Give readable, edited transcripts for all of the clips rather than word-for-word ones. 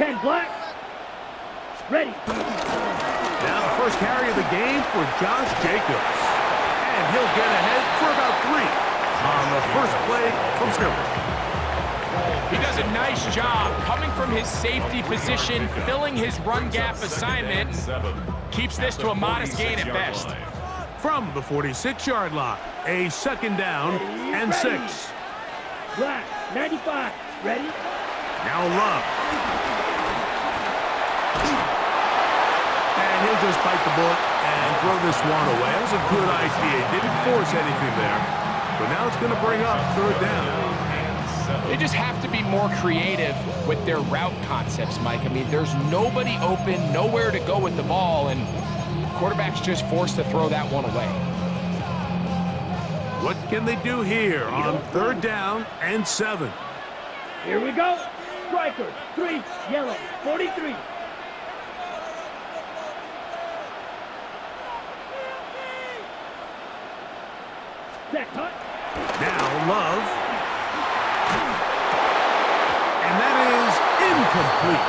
10 black. Ready. Now the first carry of the game for Josh Jacobs. And he'll get ahead for about 3 on the first play from scrimmage. He does a nice job coming from his safety position, filling his run gap assignment, keeps this to a modest gain at best. From the 46-yard line, a second down and 6. Black, 95. Ready? Now Love. And he'll just bite the bullet and throw this one away. That was a good idea. Didn't force anything there. But now it's going to bring up third down. They just have to be more creative with their route concepts, Mike. I mean, there's nobody open, nowhere to go with the ball, and quarterback's just forced to throw that one away. What can they do here on third down and 7? Here we go. Striker, 3, yellow, 43. Set, cut. Now Love. And that is incomplete.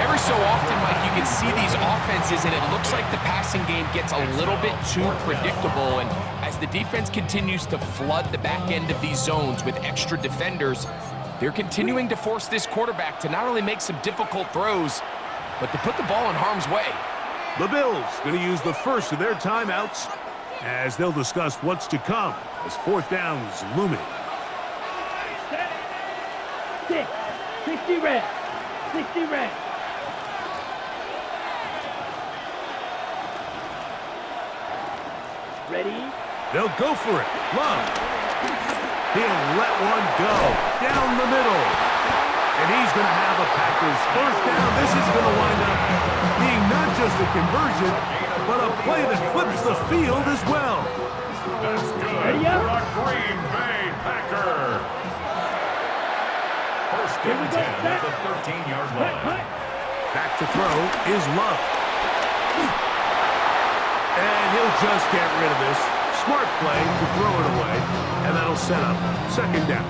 Every so often, Mike, you can see these offenses, and it looks like the passing game gets a little bit too predictable. And as the defense continues to flood the back end of these zones with extra defenders, they're continuing to force this quarterback to not only make some difficult throws, but to put the ball in harm's way. The Bills going to use the first of their timeouts as they'll discuss what's to come as fourth down's looming. 60 red. 60 red. Ready? They'll go for it. Love. He'll let one go down the middle. And he's going to have a Packers first down. This is going to wind up being not just a conversion, but a play that flips the field as well. That's good for a Green Bay Packer. First and 10 at the 13-yard line. Back to throw is Love. And he'll just get rid of this. Smart play to throw it away, and that'll set up second down.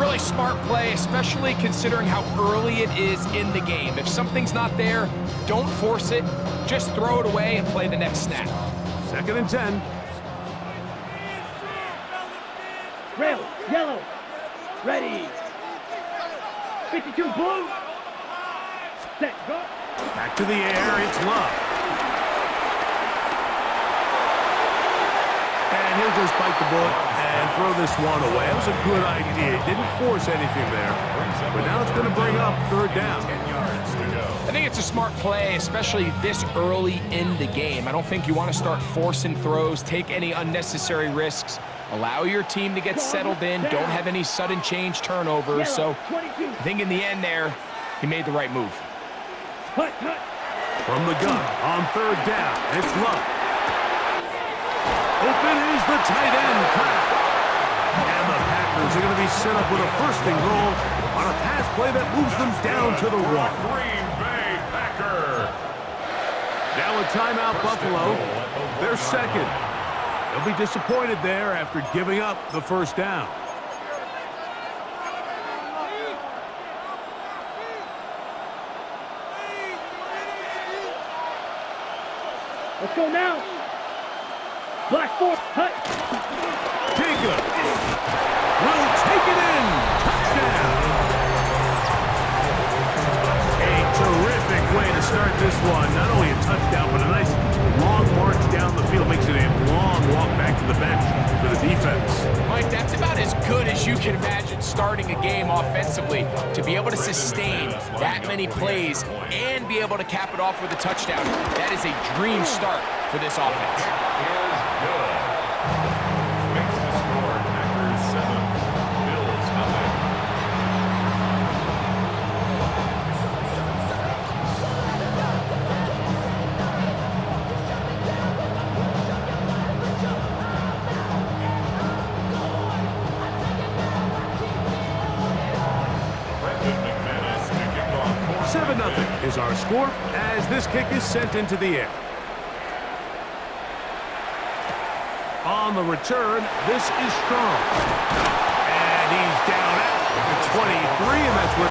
Really smart play, especially considering how early it is in the game. If something's not there, don't force it. Just throw it away and play the next snap. Second and 10. Rail, yellow. Ready. 52 blue. Set, go. Back to the air, it's Love. And he'll just bite the bullet and throw this one away. That was a good idea. Didn't force anything there. But now it's going to bring up third down. I think it's a smart play, especially this early in the game. I don't think you want to start forcing throws, take any unnecessary risks. Allow your team to get settled in. Don't have any sudden change turnovers. So I think in the end there, he made the right move. From the gun on third down, it's Love. Open is the tight end, Kraft. And the Packers are going to be set up with a first and goal on a pass play that moves them down to the 1. Green Bay Packer. Now a timeout, Buffalo. They're second. They'll be disappointed there after giving up the first down. Let's go now. Black 4, hut. Jacobs will take it in. Touchdown. A terrific way to start this one. Not only a touchdown, but a nice long march down the field. Makes it a long walk back to the bench for the defense. Mike, that's about as good as you can imagine starting a game offensively. To be able to sustain that many plays and be able to cap it off with a touchdown, that is a dream start for this offense. Makes the score Packers 7, Bills nothing. Brendan McManus to kick off. 7-0 is our score as this kick is sent into the air. On the return, this is strong. And he's down at the 23, and that's where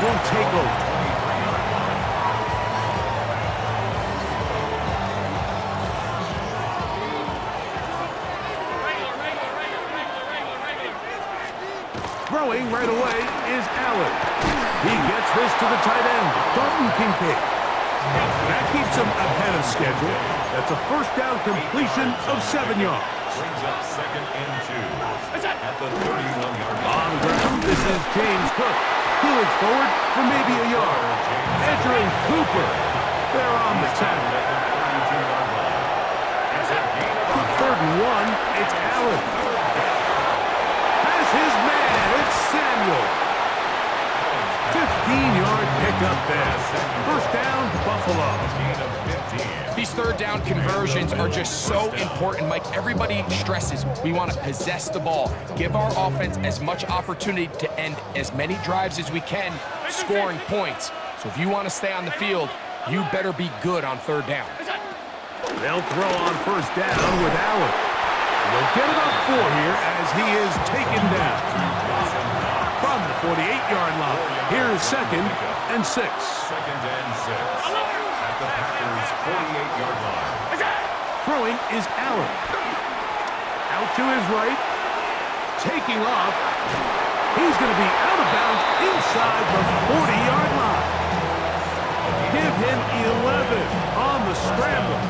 will take over. Throwing right away is Allen. He gets this to the tight end, Dalton Kincaid. That keeps him ahead of schedule. That's a first down completion of 7 yards. Brings up 2nd and 2 at the 31-yard line. On the ground, this is James Cook. He looks forward for maybe a yard. Entering Cooper. They're on the tackle. On 3rd and 1, it's Allen. Has his man. It's Samuel. 15-yard pickup there. First down, Buffalo. These 3rd down conversions are just so important, Mike. Everybody stresses we want to possess the ball, give our offense as much opportunity to end as many drives as we can, scoring points. So if you want to stay on the field, you better be good on 3rd down. They'll throw on 1st down with Allen. And they'll get it up 4 here as he is taken down. From the 48-yard line, here's 2nd and 6. 2nd and 6 at the Packers' 48-yard line. Throwing is Allen. Out to his right. Taking off. He's going to be out of bounds inside the 40-yard line. Give him 11 on the scramble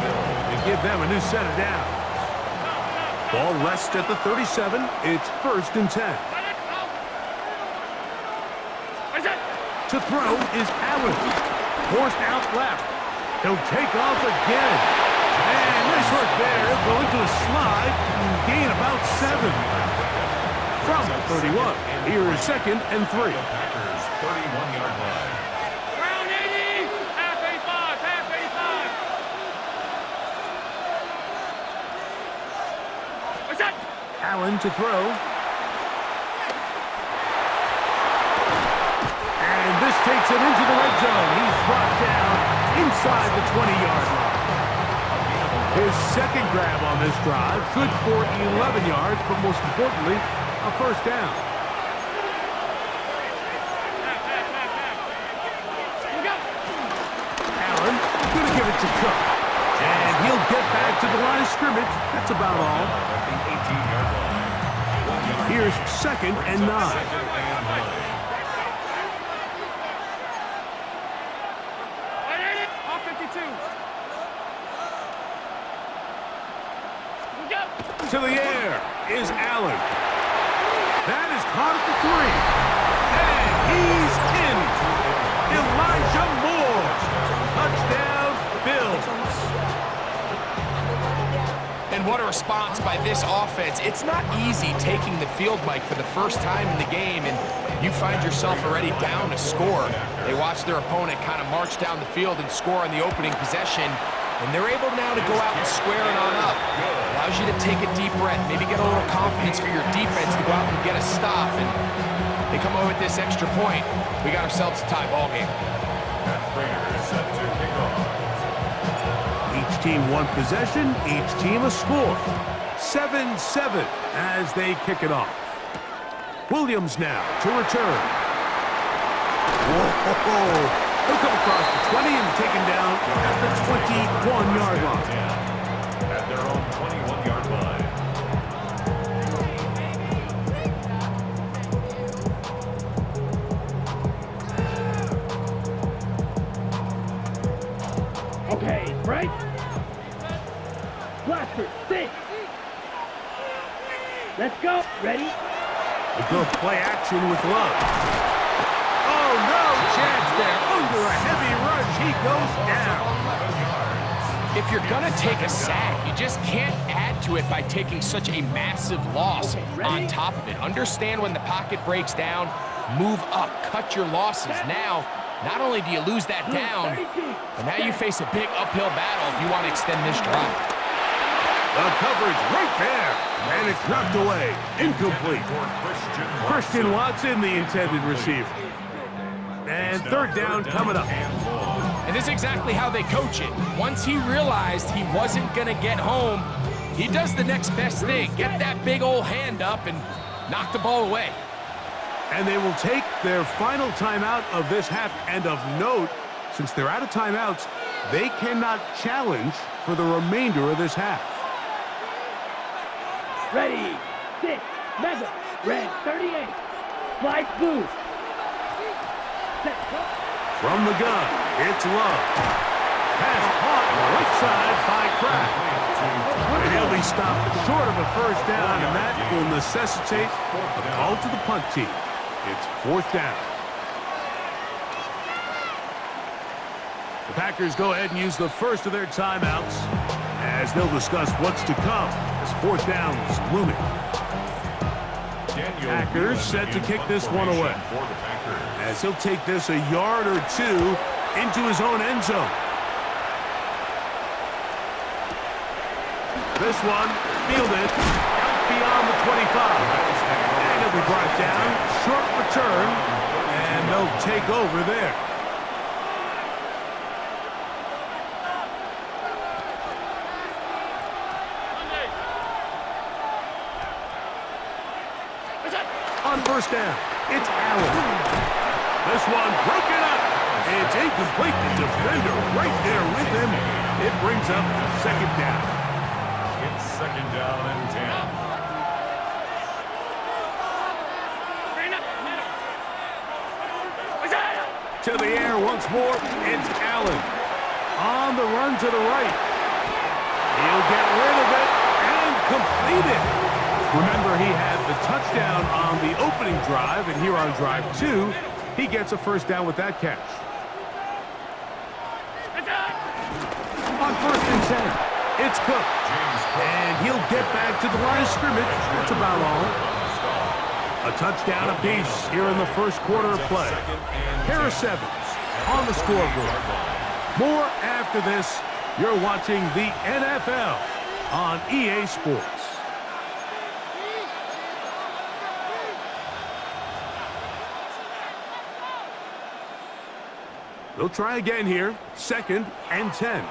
and give them a new set of downs. Ball rests at the 37. It's 1st and 10. To throw is Allen. Forced out left. He'll take off again. And nice work there. Going to a slide and gain about 7. From the 31. Here is 2nd and 3. Packers' 31-yard line. Round 80, half 85, half 85. What's that? Allen to throw. And this takes him into the red zone. He's brought down inside the 20-yard line. His 2nd grab on this drive, good for 11 yards, but most importantly, a first down. Allen going to give it to Cook. And he'll get back to the line of scrimmage. That's about all. Here's 2nd and 9. To the air is Allen. That is caught at the 3. And he's in. Elijah Moore. Touchdown, Bills. And what a response by this offense. It's not easy taking the field, Mike, for the first time in the game, and you find yourself already down a score. They watch their opponent kind of march down the field and score on the opening possession, and they're able now to go out and square it on up. Allows you to take a deep breath, maybe get a little confidence for your defense to go out and get a stop, and they come over with this extra point. We got ourselves a tie ball game. Set to kick off. Each team one possession, each team a score. 7-7 as they kick it off. Williams now to return. Whoa. He'll come across the 20 and taken down at the 21-yard line. At their own 21-yard line. Okay, right? Blaster, think. Let's go. Ready? A good play action with Love. Oh, no chance there. Under a heavy rush, he goes down. If you're going to take a sack, you just can't add to it by taking such a massive loss on top of it. Understand when the pocket breaks down, move up, cut your losses. Now, not only do you lose that down, but now you face a big uphill battle if you want to extend this drive. The coverage right there, and it's knocked away. Incomplete. Christian Watson, the intended receiver. And 3rd down coming up. And this is exactly how they coach it. Once he realized he wasn't going to get home, he does the next best thing. Get that big old hand up and knock the ball away. And they will take their final timeout of this half. And of note, since they're out of timeouts, they cannot challenge for the remainder of this half. Ready, 6, mega, red 38, flight blue. Set, go. From the gun, it's Love. Pass caught right side by Kraft. And he'll be stopped short of a first down, and that will necessitate a call to the punt team. It's 4th down. The Packers go ahead and use the first of their timeouts as they'll discuss what's to come as 4th down is looming. Packers set to kick this one away as he'll take this a yard or two into his own end zone. This one fielded out beyond the 25. And it'll be brought down, short return, and they'll take over there. On first down, it's Allen. This one broken up. It's incomplete. The defender right there with him. It brings up 2nd down. It's 2nd down and 10. To the air once more, it's Allen. On the run to the right. He'll get rid of it and complete it. Remember, he had the touchdown on the opening drive, and here on drive 2, he gets a first down with that catch. On 1st and 10, it's Cook. And he'll get back to the line of scrimmage. That's about all. A touchdown apiece here in the first quarter of play. Harris Evans on the scoreboard. More after this. You're watching the NFL on EA Sports. They'll try again here. 2nd and 10.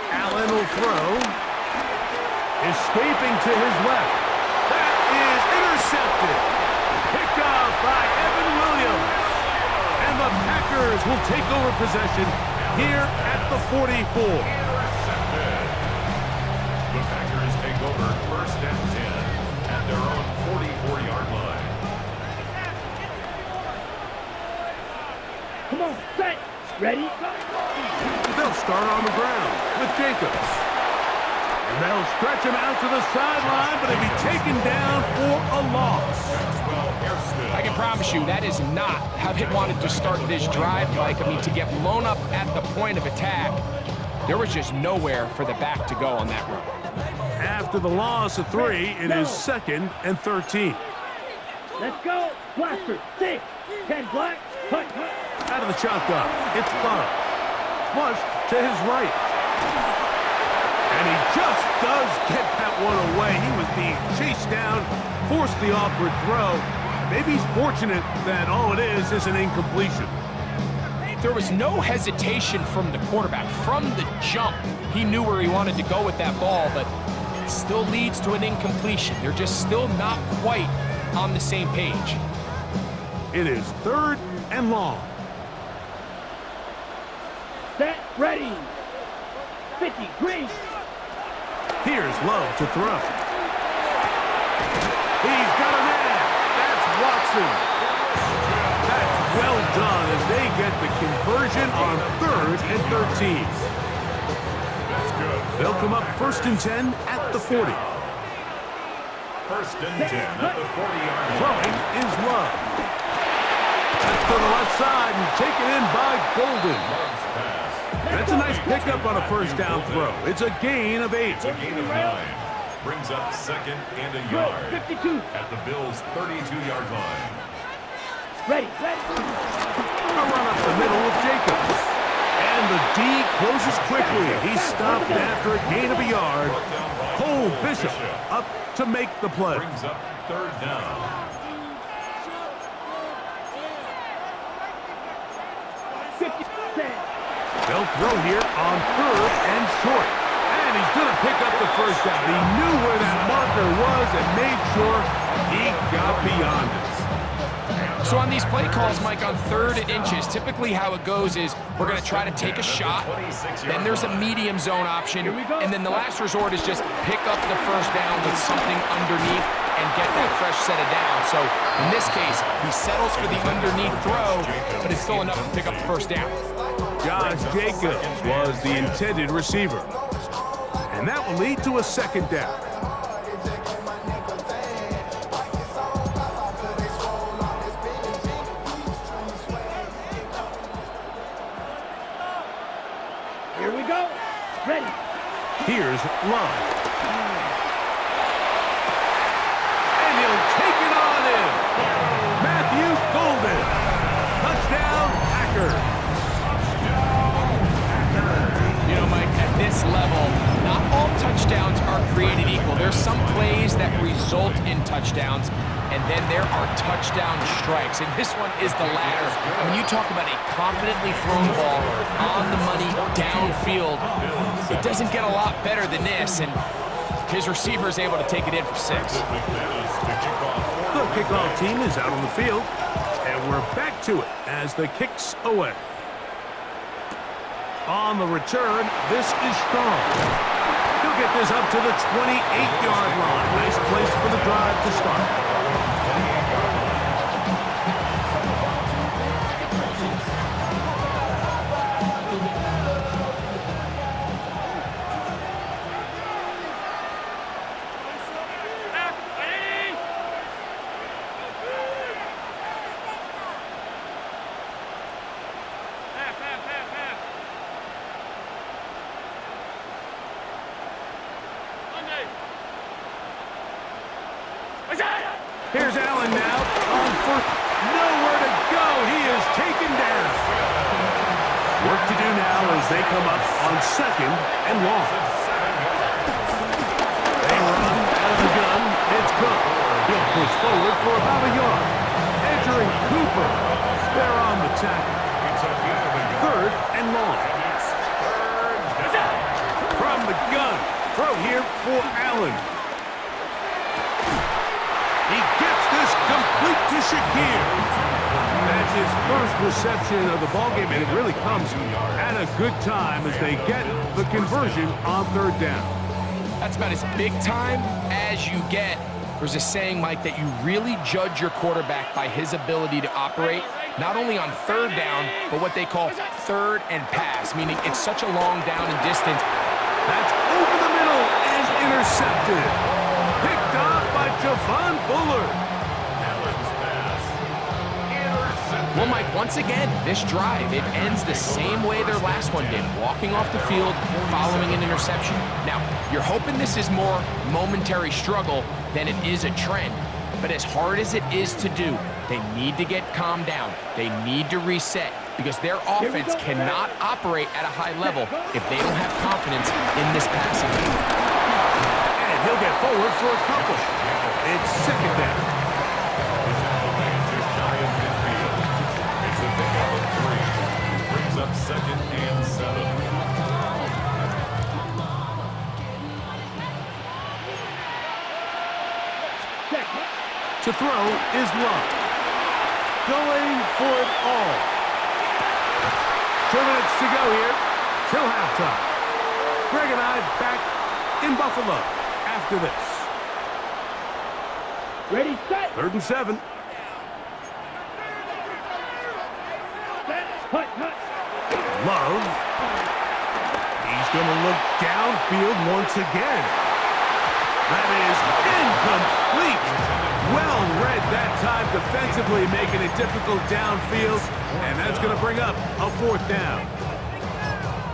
Allen will throw. Escaping to his left. That is intercepted. Picked off by Evan Williams. And the Packers will take over possession here at the 44. Intercepted. The Packers take over 1st and 10 at their own 44-yard line. Come on, set, ready, go. They'll start on the ground with Jacobs. And they'll stretch him out to the sideline, but he'll be taken down for a loss. I can promise you that is not how they wanted to start this drive, Mike. I mean, to get blown up at the point of attack, there was just nowhere for the back to go on that run. After the loss of 3, it is 2nd and 13. Let's go, blaster, 6, 10 black, hut. Out of the shotgun, it's Love. Flush to his right. And he just does get that one away. He was being chased down, forced the awkward throw. Maybe he's fortunate that all it is an incompletion. There was no hesitation from the quarterback. From the jump, he knew where he wanted to go with that ball, but it still leads to an incompletion. They're just still not quite on the same page. It is 3rd and long. Set, ready, 50, green. Here's Love to throw. He's got a man. That's Watson. That's well done as they get the conversion on 3rd and 13. That's good. They'll come up 1st and 10 at the 40. 1st and 10 at the 40-yard line. Throwing is Love. That's to the left side and taken in by Golden. That's a nice pickup on a first down throw. It's a gain of 8. It's a gain of 9. Brings up 2nd and a yard 52. at the Bills' 32-yard line. Ready. A run up the middle of Jacobs. And the D closes quickly. He's stopped after a gain of a yard. Cole Bishop up to make the play. Brings up 3rd down. They'll throw here on 3rd and short. And he's going to pick up the first down. He knew where that marker was and made sure he got beyond it. So on these play calls, Mike, on 3rd and inches, typically how it goes is we're going to try to take a shot, then there's a medium zone option, and then the last resort is just pick up the first down with something underneath and get that fresh set of downs. So in this case, he settles for the underneath throw, but it's still enough to pick up the first down. Josh Jacobs was the intended receiver. And that will lead to a 2nd down. Here we go. Ready. Here's Love. And he'll take it on in. Matthew Golden. Touchdown, Packers. You know, Mike, at this level, not all touchdowns are created equal. There's some plays that result in touchdowns, and then there are touchdown strikes, and this one is the latter. I mean, you talk about a confidently thrown ball on the money downfield. It doesn't get a lot better than this, and his receiver is able to take it in for 6. The kickoff team is out on the field, and we're back to it as the kick's away. On the return, this is Strong. He'll get this up to the 28-yard line. Nice place for the drive to start. Here's Allen now on foot. Nowhere to go. He is taken down. Work to do now as they come up on 2nd and long. They run out of the gun. It's Cook. He'll push forward for about a yard. Entering Cooper. They're on the tackle. 3rd and long. From the gun. Throw here for Allen. He gets this complete to Shakir. That's his first reception of the ballgame, and it really comes at a good time as they get the conversion on 3rd down. That's about as big time as you get. There's a saying, Mike, that you really judge your quarterback by his ability to operate, not only on 3rd down, but what they call 3rd and pass, meaning it's such a long down and distance. That's over the middle and intercepted. Picked off by Javon Bullard. Allen's pass. Intercepted. Well, Mike, once again, this drive, it ends the same way their last one did, walking off the field, following an interception. Now, you're hoping this is more momentary struggle than it is a trend, but as hard as it is to do, they need to get calmed down. They need to reset because their offense cannot operate at a high level if they don't have confidence in this passing game. And he'll get forward for a couple. It's 2nd down. Just shy of midfield. It's a pickup of 3. Brings up 2nd and 7. To throw is Love. Going for it all. 2 minutes to go here till halftime. Greg and I back in Buffalo after this. Ready, set. 3rd and 7. Hut, hut. Love. He's going to look downfield once again. That is incomplete. Well read that time defensively, making it difficult downfield, and that's going to bring up a 4th down.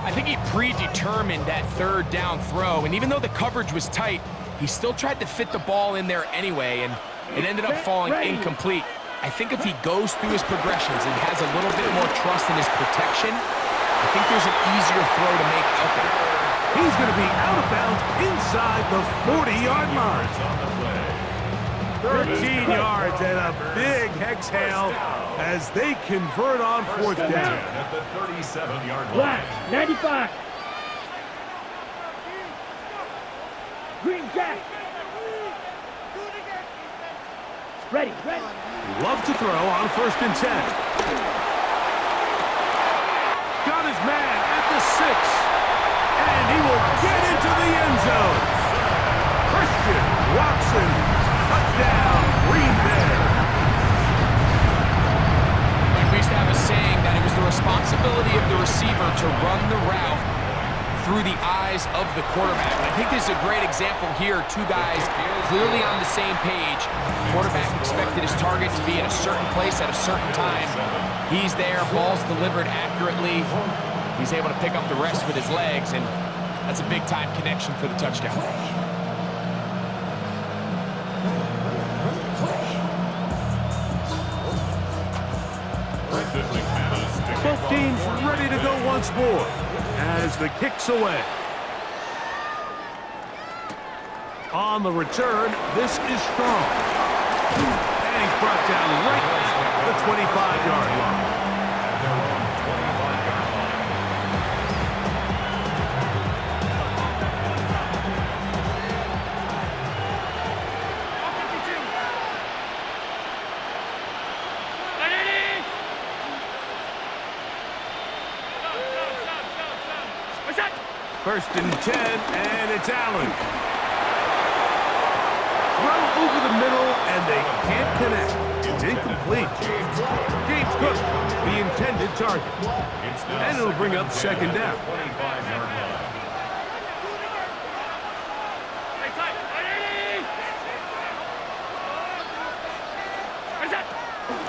I think he predetermined that 3rd down throw, and even though the coverage was tight, he still tried to fit the ball in there anyway, and it ended up falling incomplete. I think if he goes through his progressions and has a little bit more trust in his protection, I think there's an easier throw to make out there. He's going to be out of bounds inside the 40-yard line. 13 yards and a big exhale as they convert on 4th down. At the 37-yard line. Black, 95. Green Jack. Ready, ready. Love to throw on 1st and 10. Got his man at the 6. And he will get into the end zone. Christian Watson, touchdown, Green Bay. We used to have a saying that it was the responsibility of the receiver to run the route through the eyes of the quarterback. I think this is a great example here. Two guys clearly on the same page. Quarterback expected his target to be in a certain place at a certain time. He's there, ball's delivered accurately. He's able to pick up the rest with his legs, and that's a big-time connection for the touchdown. Both teams ready to go once more as the kick's away. On the return, this is strong. And he's brought down right at the 25-yard line. First and 10, and it's Allen. Throw over the middle, and they can't connect. It's incomplete. James Cook, the intended target. And it'll bring up 2nd down.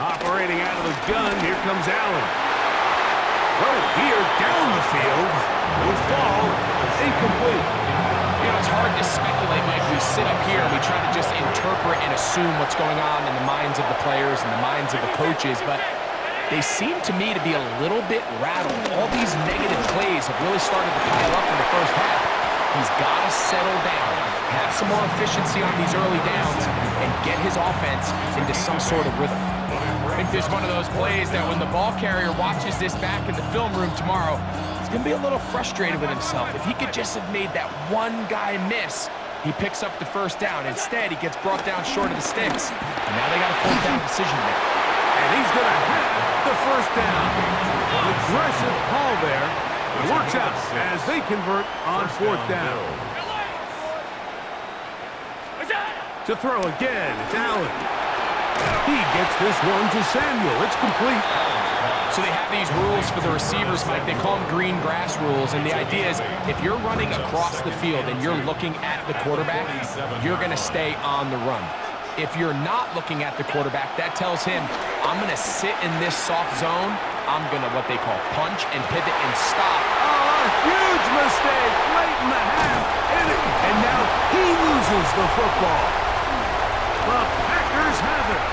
Operating out of the gun, here comes Allen. Throw here down the field. Will fall incomplete. You know, it's hard to speculate, Mike. We sit up here and we try to just interpret and assume what's going on in the minds of the players and the minds of the coaches, but they seem to me to be a little bit rattled. All these negative plays have really started to pile up in the first half. He's got to settle down, have some more efficiency on these early downs, and get his offense into some sort of rhythm. I think there's one of those plays that when the ball carrier watches this back in the film room tomorrow, he's going to be a little frustrated with himself. If he could just have made that one guy miss, he picks up the 1st down. Instead, he gets brought down short of the sticks. And now they got a 4th down decision to make. And he's going to have the 1st down. An aggressive call there. It works out as they convert on 4th down. To throw again, it's Allen. He gets this one to Samuel. It's complete. So they have these rules for the receivers, Mike. They call them green grass rules. And the idea is if you're running across the field and you're looking at the quarterback, you're going to stay on the run. If you're not looking at the quarterback, that tells him, I'm going to sit in this soft zone. I'm going to what they call punch and pivot and stop. Oh, a huge mistake late in the half. And now he loses the football. The Packers have it.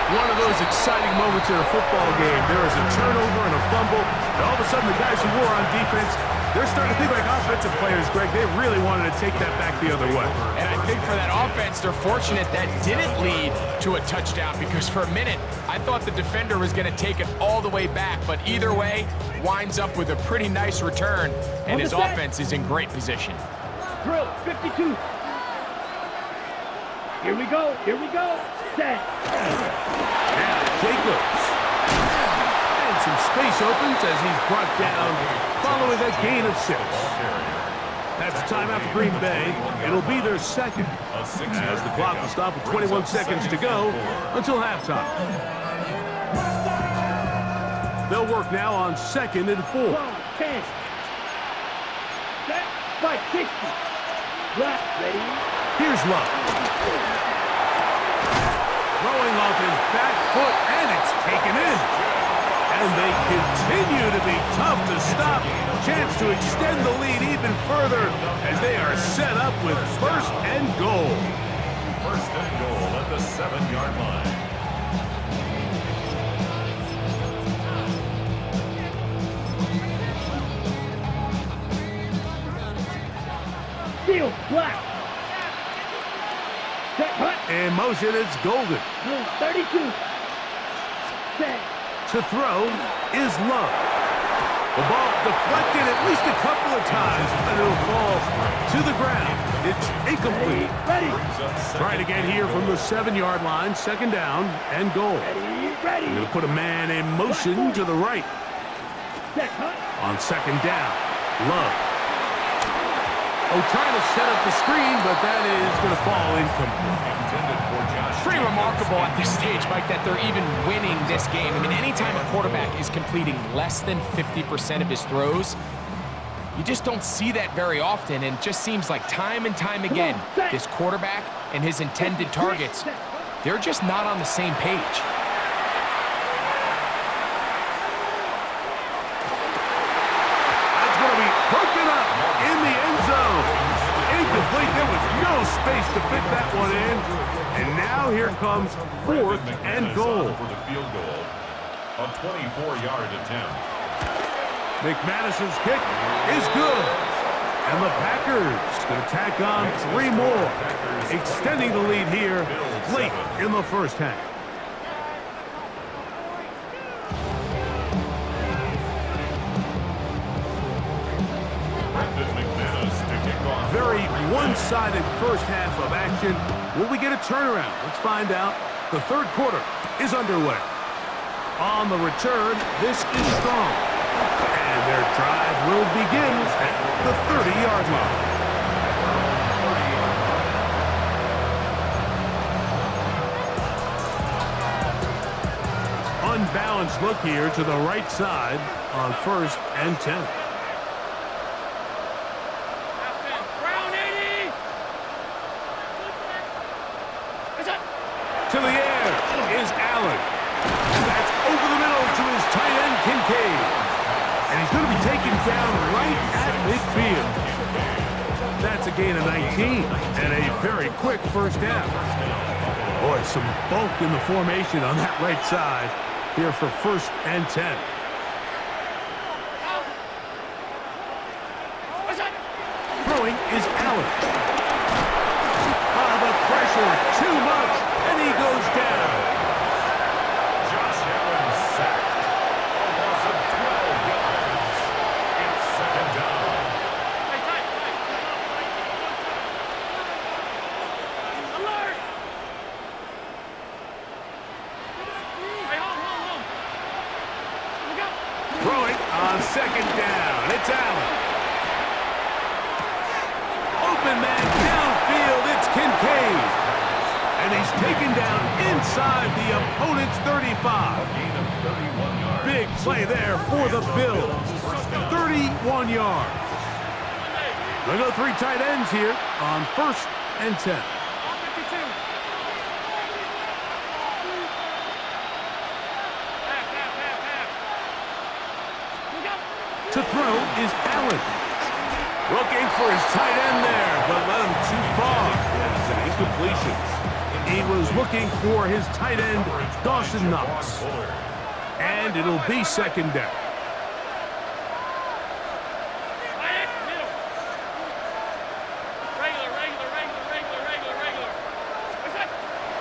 One of those exciting moments in a football game. There is a turnover and a fumble, and all of a sudden the guys who were on defense, they're starting to think like offensive players, Greg. They really wanted to take that back the other way. And I think for that offense, they're fortunate that didn't lead to a touchdown, because for a minute, I thought the defender was going to take it all the way back. But either way, winds up with a pretty nice return, and his offense is in great position. Drill, 52. Here we go, here we go. Set. Now Jacobs. And some space opens as he's brought down following a gain of 6. That's a timeout for Green Bay. It'll be their 2nd as the clock will stop with 21 seconds to go until halftime. They'll work now on 2nd and 4. 10. Set. 560. Right, ready. Here's Love. Throwing off his back foot, and it's taken in. And they continue to be tough to stop. Chance to extend the lead even further as they are set up with 1st and goal. 1st and goal at the 7-yard line. Field, black. Set, hut. In motion, it's Golden. 32. Set. To throw is Love. The ball deflected at least a couple of times, but it'll fall to the ground. It's incomplete. Ready. Trying to get here from the 7-yard line, second down and goal. Ready. Going to put a man in motion to the right. Set, huh? On second down, Love. Oh, trying to set up the screen, but that is going to fall incomplete. It's pretty remarkable at this stage, Mike, that they're even winning this game. I mean, anytime a quarterback is completing less than 50% of his throws, you just don't see that very often, and it just seems like time and time again, this quarterback and his intended targets, they're just not on the same page. That's going to be broken up in the end zone. Incomplete. There was no space to fit that one in. And now here comes 4th and goal. For the field goal, a 24-yard attempt. McManus's kick is good. And the Packers going to tack on 3 more, extending the lead here late in the first half. Very one-sided first half of action. Will we get a turnaround? Let's find out. The third quarter is underway. On the return, this is strong. And their drive will begin at the 30-yard line. Unbalanced look here to the right side on 1st and 10. To the air is Allen. That's over the middle to his tight end, Kincaid. And he's going to be taken down right at midfield. That's a gain of 19 and a very quick first down. Boy, some bulk in the formation on that right side here for 1st and 10. Throwing is Allen. The pressure, too much. And he goes down. Josh Allen sacked. A loss of 12 yards. It's second down. Alert! Throwing on second down. It's Allen. Open man downfield. It's Kincaid. And he's taken down inside the opponent's 35. Big play there for the Bills. 31 yards. They'll go 3 tight ends here on 1st and 10. To throw is Allen. Looking for his tight end there, but led him too far. That's an incompletion. He was looking for his tight end, Dawson Knox. And it'll be second down.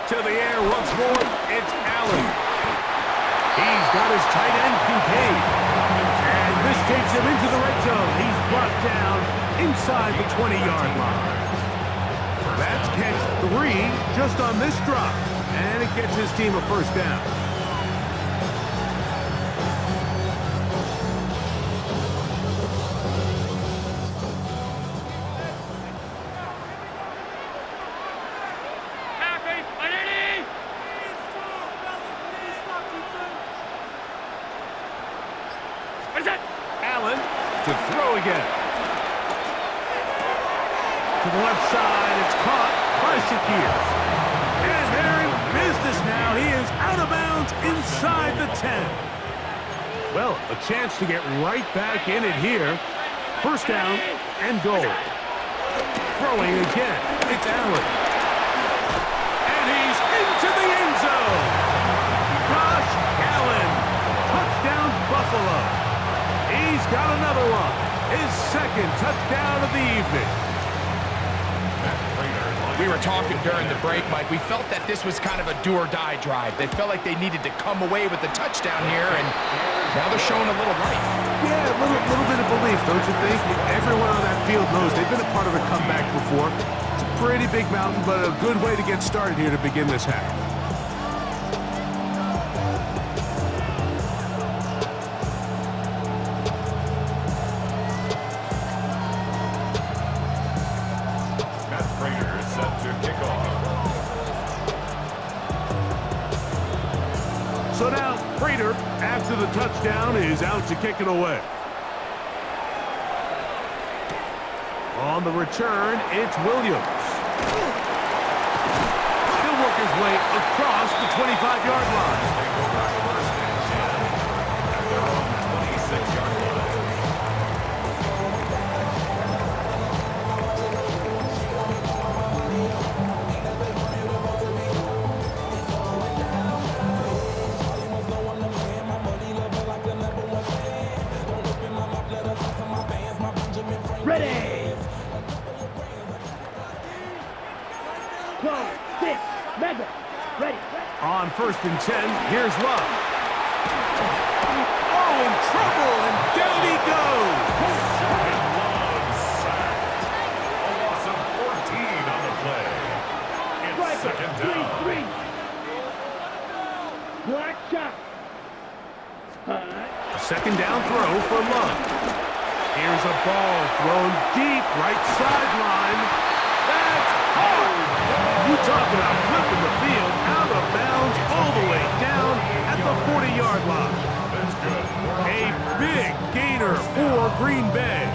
To the air once more, it's Allen. He's got his tight end, Kincaid. And this takes him into the red zone. He's brought down inside the 20-yard line. That's catch 3 just on this drop. And it gets his team a first down. Allen to throw again. To the left side, it's caught by Shakir. And they're in business now. He is out of bounds inside the 10. Well, a chance to get right back in it here. First down and goal. Throwing again, it's Allen. And he's into the end zone. Josh Allen. Touchdown, Buffalo. He's got another one. His second touchdown of the evening. We were talking during the break, Mike. We felt that this was kind of a do-or-die drive. They felt like they needed to come away with the touchdown here, and now they're showing a little life. Yeah, a little bit of belief, don't you think? Everyone on that field knows they've been a part of a comeback before. It's a pretty big mountain, but a good way to get started here to begin this half. So now, Prater, after the touchdown, is out to kick it away. On the return, it's Williams. He'll work his way across the 25-yard line. At their own 26-yard line. Ready! 12, 6, mega, ready. On 1st and 10, here's Love. Oh, in trouble, and down he goes. Love sacked. A loss of 14 on the play. It's second down. 3-3. Black shot. A second down throw for Love. Here's a ball thrown deep, right sideline. That's hard. You talk about flipping the field out of bounds all the way down at the 40-yard line. That's good. A big gainer for Green Bay.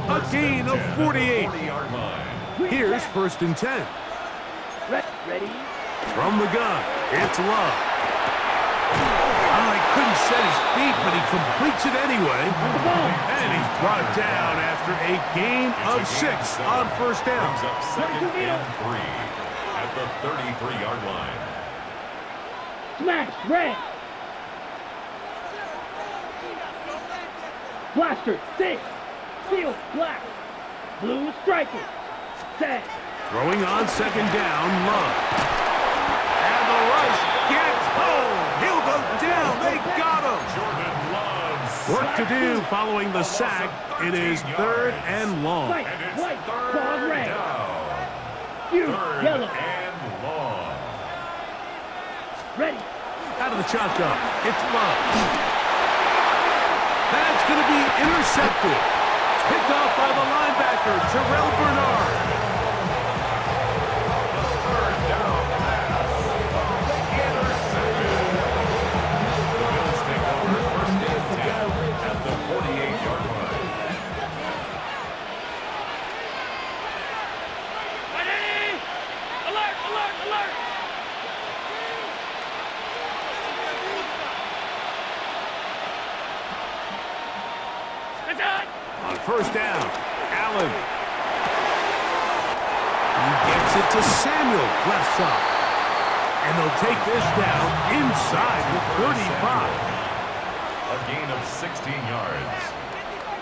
A gain of 48. 40-yard line. Here's 1st and 10. Ready? From the gun, it's Love. Oh, he couldn't set his feet, but he completes it anyway. And he's brought down after a gain of 6 on 1st down. Brings up 2nd and 3 at the 33-yard line. Smash, red. Blaster, 6. Steel, black. Blue striker, set. Throwing on 2nd down, Love. And the rush gets home. He'll go down. They got him. Jordan Love's Work to do following the sack. It is 3rd and long. White, And it's white, 3rd ball red. down. You, 3rd yellow. and long. Ready. Out of the shotgun, it's Love. That's going to be intercepted. Picked off by the linebacker, Terrell Bernard. On 1st down, Allen. He gets it to Samuel, left side. And they'll take this down inside the 35. A gain of 16 yards.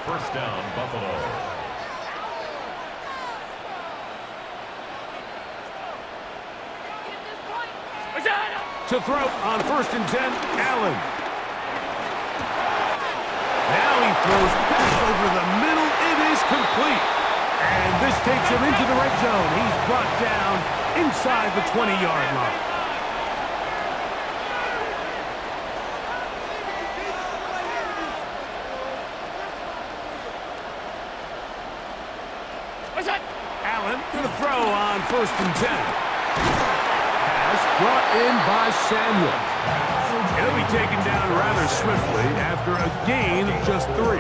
1st down, Buffalo. To throw on 1st and 10, Allen. Now he throws back over the middle. It is complete. And this takes him into the red zone. He's brought down inside the 20-yard line. Allen to the throw on 1st and 10. Pass brought in by Samuel. He'll be taken down rather swiftly after a gain of just 3.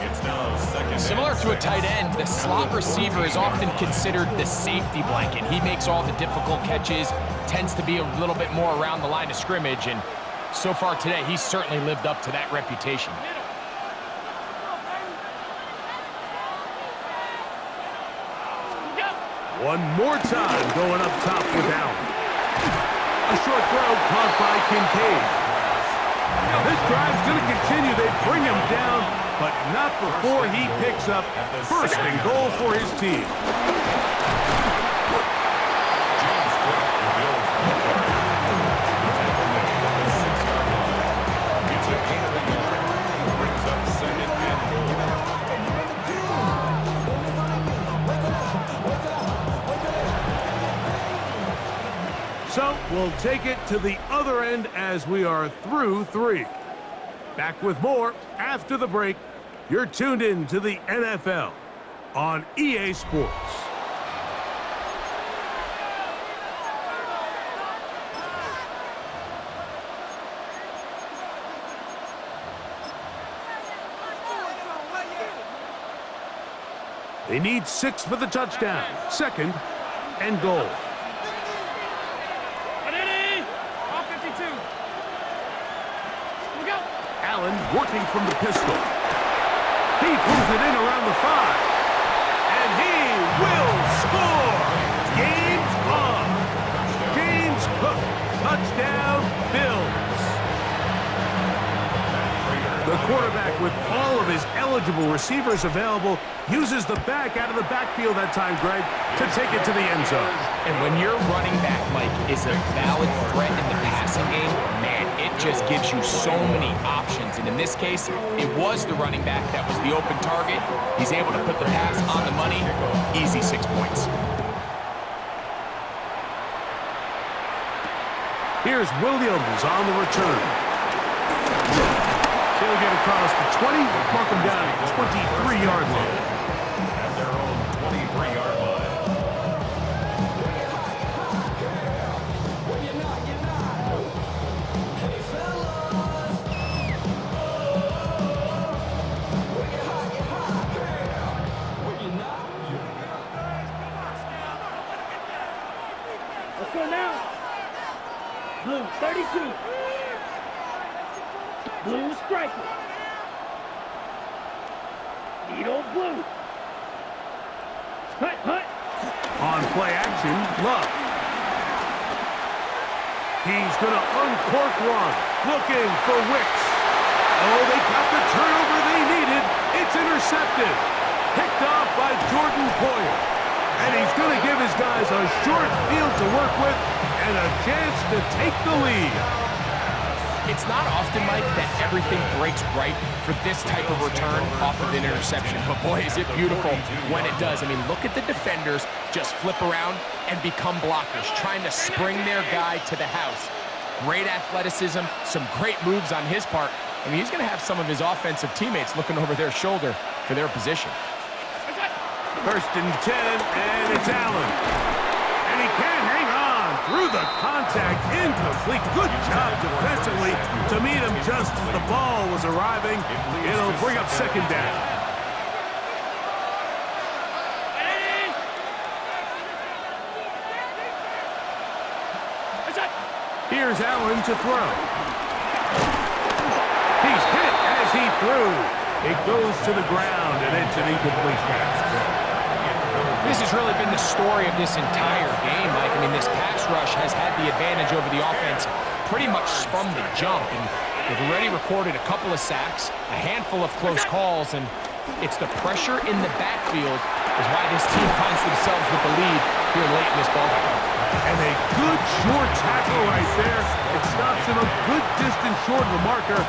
It's now 2nd. Similar to a tight end, the slot receiver is often considered the safety blanket. He makes all the difficult catches, tends to be a little bit more around the line of scrimmage, and so far today, he's certainly lived up to that reputation. One more time going up top with Allen. A short throw caught by Kincaid. Now this drive's going to continue. They bring him down, but not before he picks up 1st and goal for his team. will take it to the other end as we are through 3. Back with more after the break. You're tuned in to the NFL on EA Sports. They need 6 for the touchdown. 2nd and goal. All 52. Here we go. Allen working from the pistol. He pulls it in around the 5. And he will score. Game's on. James Cook. Touchdown, Bills. The quarterback, with all of his eligible receivers available, uses the back out of the backfield that time, Greg, to take it to the end zone. And when your running back, Mike, is a valid threat in the passing game, man, it just gives you so many options. And in this case, it was the running back that was the open target. He's able to put the pass on the money. Easy 6 points. Here's Williams on the return. He'll get across the 20, mark him down at the 23-yard line. At their own 23-yard line. Let's go now. Blue, 32. Blue striker. Needle blue. Hut. On play action, Love. He's going to uncork one. Looking for Wicks. Oh, they got the turnover they needed. It's intercepted. Picked off by Jordan Poyer. And he's going to give his guys a short field to work with and a chance to take the lead. It's not often, Mike, that everything breaks right for this type of return off of an interception. But boy, is it beautiful when it does. I mean, look at the defenders just flip around and become blockers, trying to spring their guy to the house. Great athleticism, some great moves on his part. I mean, he's going to have some of his offensive teammates looking over their shoulder for their position. 1st and 10, and it's Allen. And he can't hang on through the contact, incomplete. Good job defensively to meet him just as the ball was arriving. It'll bring up 2nd down. Here's Allen to throw. He's hit as he threw. It goes to the ground, and it's an incomplete pass. This has really been the story of this entire game, Mike. I mean, this pass rush has had the advantage over the offense pretty much from the jump. And they've already recorded a couple of sacks, a handful of close calls, and it's the pressure in the backfield is why this team finds themselves with the lead here late in this ballgame. And a good short tackle right there. It stops him a good distance short of the marker.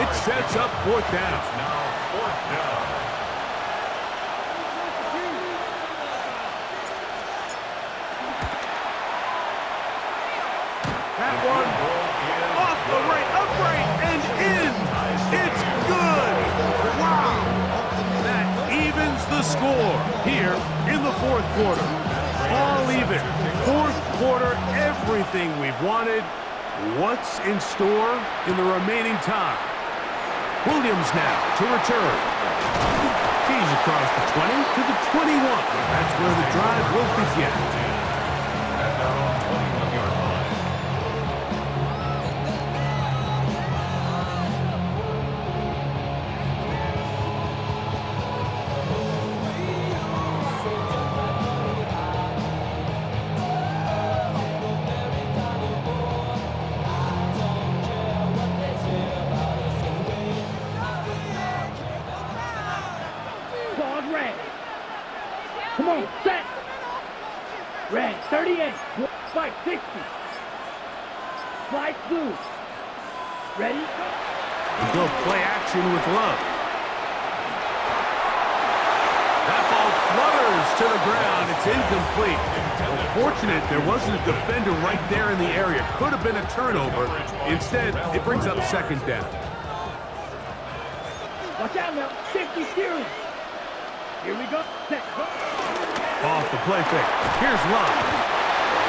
It sets up 4th down. Now 4th down. That one off the right, upright, and in. It's good. Wow. That evens the score here in the 4th quarter. All even. 4th quarter, everything we've wanted. What's in store in the remaining time? Williams now to return. He's across the 20 to the 21. That's where the drive will begin. At their own 21-yard line. Dog red. Come on, set. Red, 38. Spike, 60. Slide blue. Ready? Go play action with Love. That ball flutters to the ground. It's incomplete. Well, fortunate there wasn't a defender right there in the area. Could have been a turnover. Instead, it brings up second down. Watch out now. Safety steering. Here we go. Set. Go. Off the play fake. Here's Love.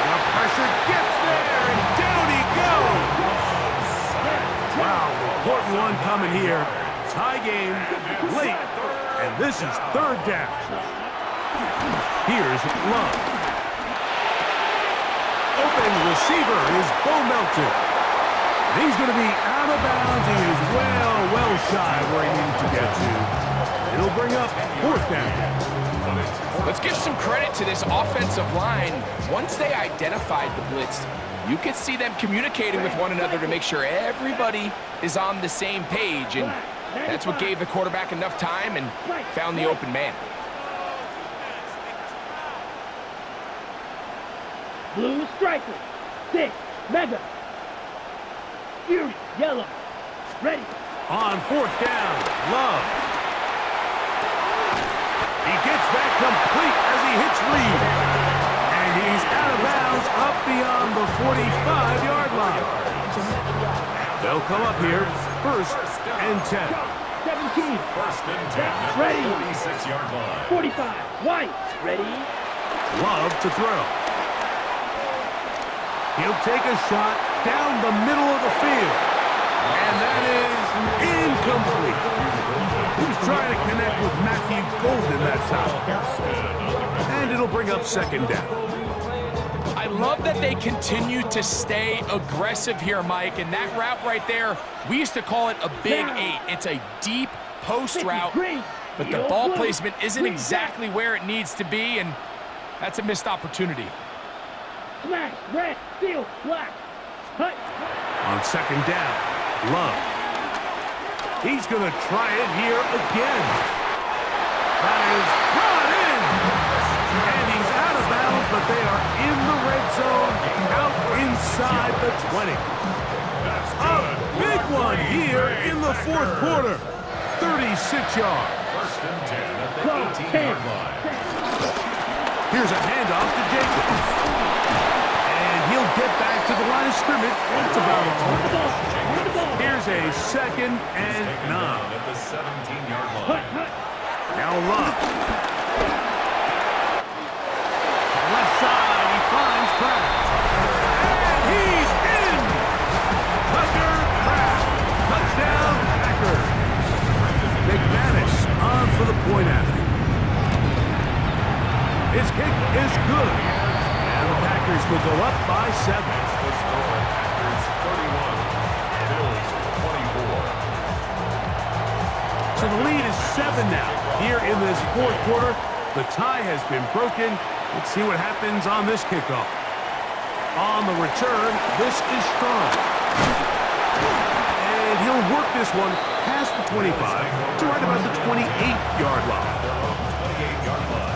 The pressure gets there, and down he goes. Wow, important one coming here. Tie game, late, and this is third down. Here's Love. Open receiver is Bo Melton. He's going to be out of bounds. He is well shy where he needed to get to. It'll bring up fourth down. Let's give some credit to this offensive line. Once they identified the blitz, you could see them communicating with one another to make sure everybody is on the same page, and that's what gave the quarterback enough time and found the open man. Blue striker. 6. Mega. Fury. Yellow. Ready. On fourth down, Love. He gets that complete as he hits Reed. And he's out of bounds up beyond the 45-yard line. They'll come up here, first and 10. 17. First and 10. Ready. 46-yard line. 45. White. Ready. Love to throw. He'll take a shot down the middle of the field. And that is incomplete. He was trying to connect with Matthew Golden that time. And it'll bring up second down. I love that they continue to stay aggressive here, Mike, and that route right there, we used to call it a big 8. It's a deep post route, but the ball placement isn't exactly where it needs to be, and that's a missed opportunity. Smash. Red. Field. Black. Hut. On second down, Love. He's going to try it here again. That is brought in. And he's out of bounds, but they are in the red zone, out inside the 20. A big one here in the fourth quarter. 36 yards. First and 10 at the 18-yard line. Here's a handoff to Jacobs. And he'll get back to the line of scrimmage. That's about all. Here's a second and 9. At the 17-yard line. Now Love. Left side, he finds Kraft. And he's in! Tucker Kraft. Touchdown, Packers. McManus on for the point after. His kick is good. And the Packers will go up by 7. The score, Packers 31, Bills 24. So the lead is 7 now. Here in this fourth quarter, the tie has been broken. Let's see what happens on this kickoff. On the return, this is strong. And he'll work this one past the 25 to right about the 28-yard line. 28-yard line.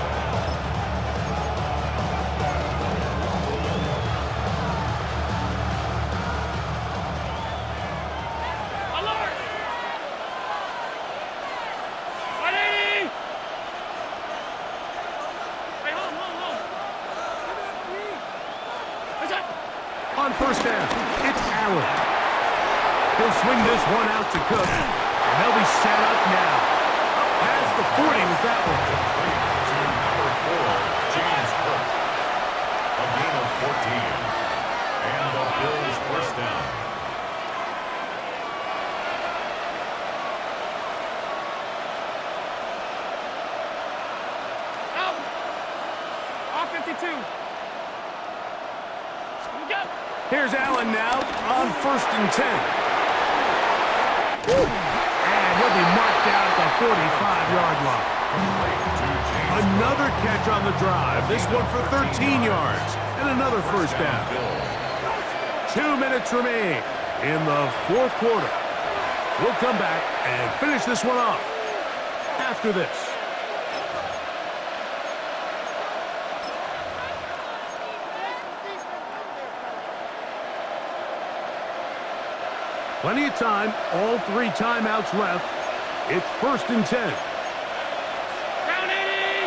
On first down, it's Allen. He'll swing this one out to Cook, and they'll be set up now. Up past the 40 with that one. To number 4, James Cook. A gain of 14. And the Bills first down. Out. Off 52. Here's Allen now on first and 10. And he'll be marked down at the 45-yard line. Another catch on the drive. This one for 13 yards and another first down. 2 minutes remain in the fourth quarter. We'll come back and finish this one off after this. Plenty of time, all 3 timeouts left. It's first and 10. Down 80!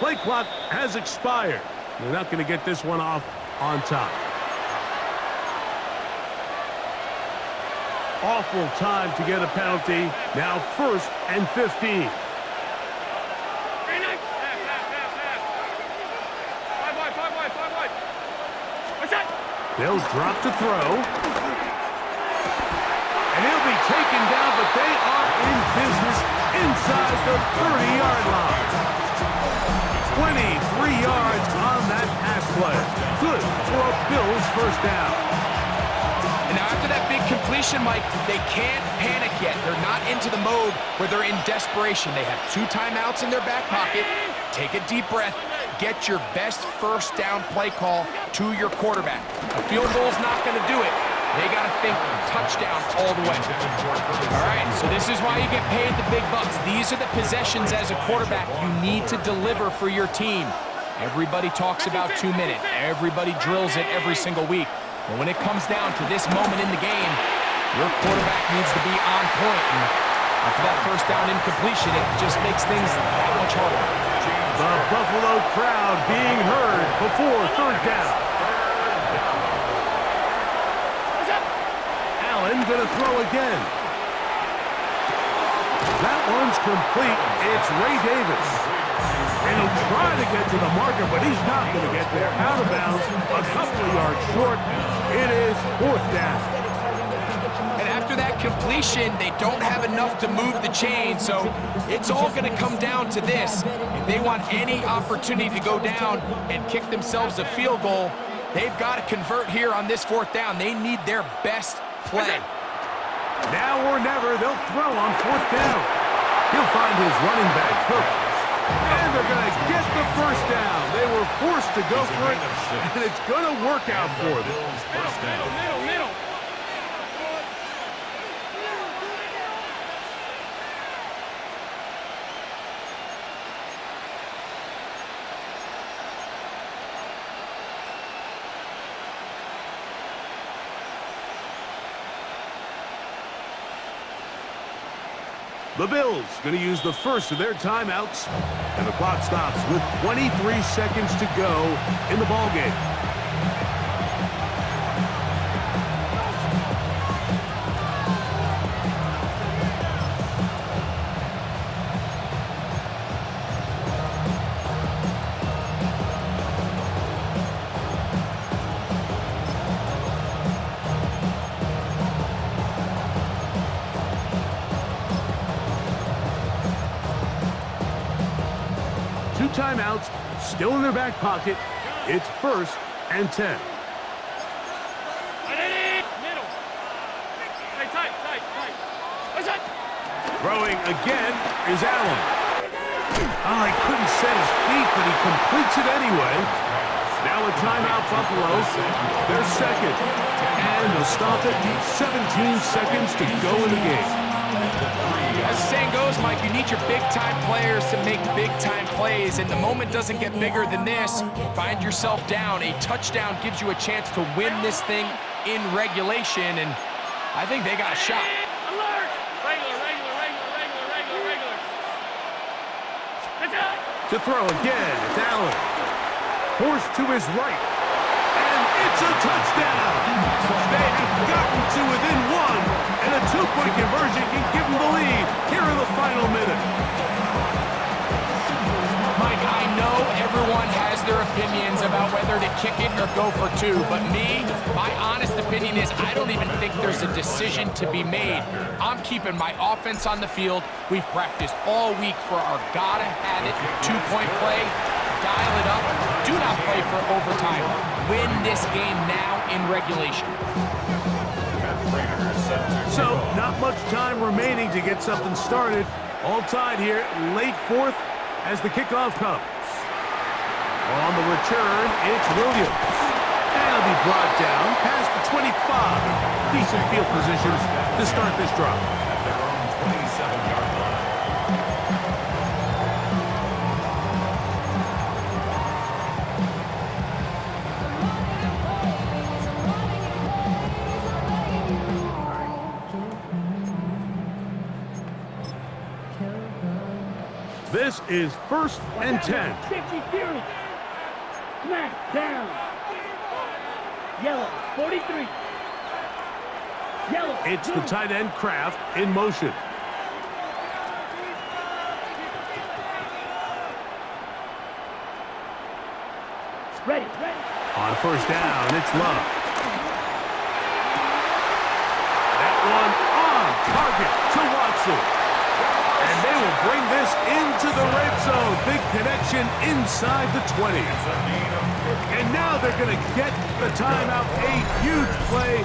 Play clock has expired. They're not going to get this one off on top. Awful time to get a penalty. Now 1st and 15. They'll drop to throw. And he'll be taken down, but they are in business inside the 30-yard line. 23 yards on that pass play. Good for a Bills first down. And now after that big completion, Mike, they can't panic yet. They're not into the mode where they're in desperation. They have 2 timeouts in their back pocket. Take a deep breath. Get your best first down play call to your quarterback. A field goal's not going to do it. They got to think touchdown all the way. All right, so this is why you get paid the big bucks. These are the possessions as a quarterback you need to deliver for your team. Everybody talks about 2 minutes. Everybody drills it every single week. But when it comes down to this moment in the game, your quarterback needs to be on point. And after that first down incompletion, it just makes things that much harder. The Buffalo crowd being heard before 3rd down. Allen going to throw again. That one's complete. It's Ray Davis. And he'll try to get to the marker, but he's not going to get there. Out of bounds, a couple of yards short. It is 4th down. And after that completion, they don't have enough to move the chain, so it's all going to come down to this. If they want any opportunity to go down and kick themselves a field goal, they've got to convert here on this 4th down. They need their best play. Now or never, they'll throw on 4th down. He'll find his running back, Cook. And they're going to get the first down. They were forced to go for it, and it's going to work out for them. Middle. The Bills going to use the first of their timeouts, and the clock stops with 23 seconds to go in the ballgame. Timeouts still in their back pocket. It's 1st and 10. Middle. Tight. Throwing again is Allen. Oh, he couldn't set his feet, but he completes it anyway. Now a timeout, Buffalo. They're second. And they'll stop it. 17 seconds to go in the game. As the saying goes, Mike, you need your big-time players to make big-time plays, and the moment doesn't get bigger than this. Find yourself down. A touchdown gives you a chance to win this thing in regulation, and I think they got a shot. Alert! Regular. To throw again, it's Allen. Forced to his right. And it's a touchdown! They have gotten to within 1. And a 2-point conversion can give them the lead here in the final minute. Mike, I know everyone has their opinions about whether to kick it or go for 2, but my honest opinion is I don't even think there's a decision to be made. I'm keeping my offense on the field. We've practiced all week for our gotta-have-it 2-point play. Dial it up. Do not play for overtime. Win this game now in regulation. So, not much time remaining to get something started. All tied here, late 4th as the kickoff comes. On the return, it's Williams. And he'll be brought down past the 25. Decent field positions to start this drive. At their own 27-yard line. This is 1st and 10. Safety fury. Smack down. Yellow, 43. Yellow. It's the tight end Kraft in motion. Ready. On 1st down, it's Love. That one on target to Watson. And they will bring this into the red zone. Big connection inside the 20. And now they're going to get the timeout. A huge play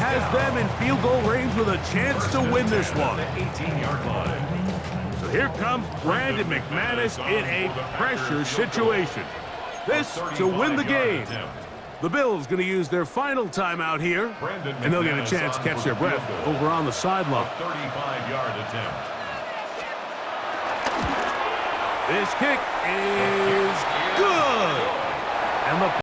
has them in field goal range with a chance to win this one. 18-yard line. So here comes Brandon McManus in a pressure situation. This to win the game. The Bills going to use their final timeout here, and they'll get a chance to catch their breath over on the sideline. 35-yard attempt. This kick is good. And the